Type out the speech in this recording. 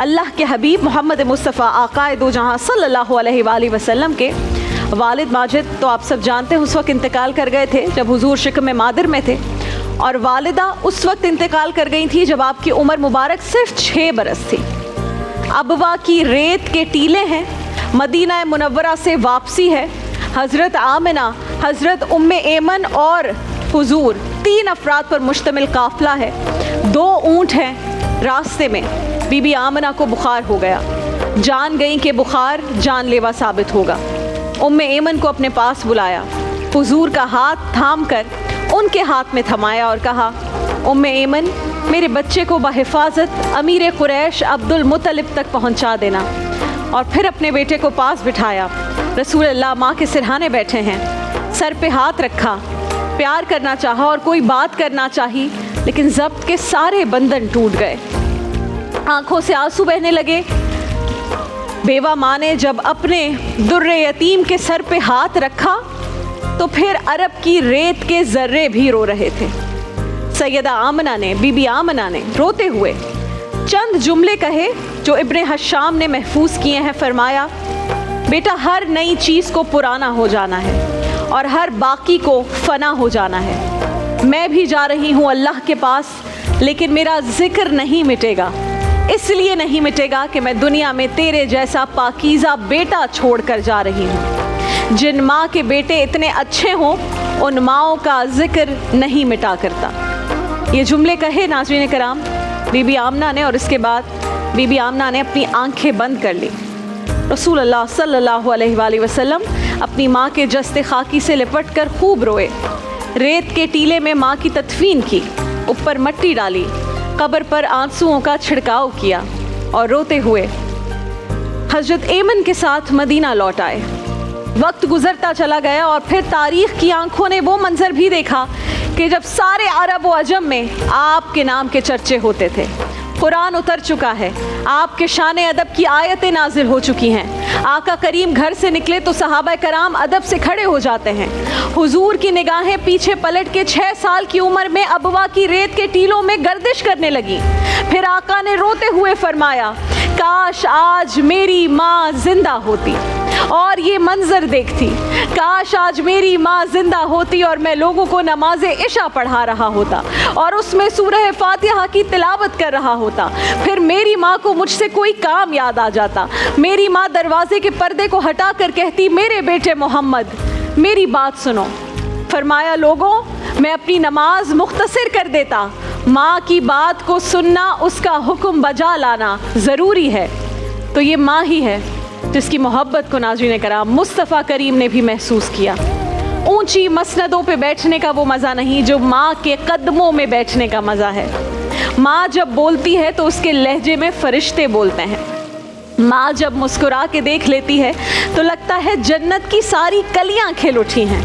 اللہ کے حبیب محمد مصطفیٰ آقائے دو جہاں صلی اللہ علیہ وآلہ وسلم کے والد ماجد تو آپ سب جانتے ہیں اس وقت انتقال کر گئے تھے جب حضور شکم مادر میں تھے، اور والدہ اس وقت انتقال کر گئی تھی جب آپ کی عمر مبارک صرف 6 برس تھی۔ ابوا کی ریت کے ٹیلے ہیں، مدینہ منورہ سے واپسی ہے، حضرت آمنہ، حضرت ام ایمن اور حضور 3 افراد پر مشتمل قافلہ ہے، 2 اونٹ ہیں۔ راستے میں بی بی آمنہ کو بخار ہو گیا، جان گئی کہ بخار جان لیوا ثابت ہوگا۔ ام ایمن کو اپنے پاس بلایا، حضور کا ہاتھ تھام کر ان کے ہاتھ میں تھمایا اور کہا، ام ایمن میرے بچے کو بحفاظت امیر قریش عبد المطلب تک پہنچا دینا۔ اور پھر اپنے بیٹے کو پاس بٹھایا، رسول اللہ ماں کے سرہانے بیٹھے ہیں، سر پہ ہاتھ رکھا، پیار کرنا چاہا اور کوئی بات کرنا چاہی، لیکن ضبط کے سارے بندھن ٹوٹ گئے، آنکھوں سے آنسو بہنے لگے۔ بیوہ ماں نے جب اپنے در یتیم کے سر پہ ہاتھ رکھا تو پھر عرب کی ریت کے ذرے بھی رو رہے تھے۔ سیدہ آمنہ نے، بی بی آمنہ نے روتے ہوئے چند جملے کہے جو ابن حشام نے محفوظ کیے ہیں۔ فرمایا، بیٹا ہر نئی چیز کو پرانا ہو جانا ہے اور ہر باقی کو فنا ہو جانا ہے۔ میں بھی جا رہی ہوں اللہ کے پاس، لیکن میرا ذکر نہیں مٹے گا، اس لیے نہیں مٹے گا کہ میں دنیا میں تیرے جیسا پاکیزہ بیٹا چھوڑ کر جا رہی ہوں۔ جن ماں کے بیٹے اتنے اچھے ہوں ان ماؤں کا ذکر نہیں مٹا کرتا۔ یہ جملے کہے ناظرین کرام بی بی آمنہ نے، اور اس کے بعد بی بی آمنہ نے اپنی آنکھیں بند کر لی۔ رسول اللہ صلی اللہ علیہ وآلہ وسلم اپنی ماں کے جسد خاکی سے لپٹ کر خوب روئے، ریت کے ٹیلے میں ماں کی تدفین کی، اوپر مٹی ڈالی، قبر پر آنسوؤں کا چھڑکاؤ کیا اور روتے ہوئے حضرت ایمن کے ساتھ مدینہ لوٹ آئے۔ وقت گزرتا چلا گیا اور پھر تاریخ کی آنکھوں نے وہ منظر بھی دیکھا کہ جب سارے عرب و عجم میں آپ کے نام کے چرچے ہوتے تھے۔ قرآن اتر چکا ہے، آپ کے شان ادب کی آیتیں نازل ہو چکی ہیں، آقا کریم گھر سے نکلے تو صحابہ کرام ادب سے کھڑے ہو جاتے ہیں۔ حضور کی نگاہیں پیچھے پلٹ کے 6 سال کی عمر میں ابوا کی ریت کے ٹیلوں میں گردش کرنے لگی۔ پھر آقا نے روتے ہوئے فرمایا، کاش آج میری ماں زندہ ہوتی اور یہ منظر دیکھتی، کاش آج میری ماں زندہ ہوتی اور میں لوگوں کو نماز عشاء پڑھا رہا ہوتا اور اس میں سورہ فاتحہ کی تلاوت کر رہا ہوتا۔ پھر میری ماں کو مجھ سے کوئی کام یاد آ جاتا، میری ماں دروازے کے پردے کو ہٹا کر کہتی، میرے بیٹے محمد میری بات سنو۔ فرمایا، لوگوں میں اپنی نماز مختصر کر دیتا، ماں کی بات کو سننا، اس کا حکم بجا لانا ضروری ہے۔ تو یہ ماں ہی ہے جس کی محبت کو ناظرین کرام مصطفیٰ کریم نے بھی محسوس کیا۔ اونچی مسندوں پہ بیٹھنے کا وہ مزہ نہیں جو ماں کے قدموں میں بیٹھنے کا مزہ ہے۔ ماں جب بولتی ہے تو اس کے لہجے میں فرشتے بولتے ہیں۔ ماں جب مسکرا کے دیکھ لیتی ہے تو لگتا ہے جنت کی ساری کلیاں کھل اٹھی ہیں۔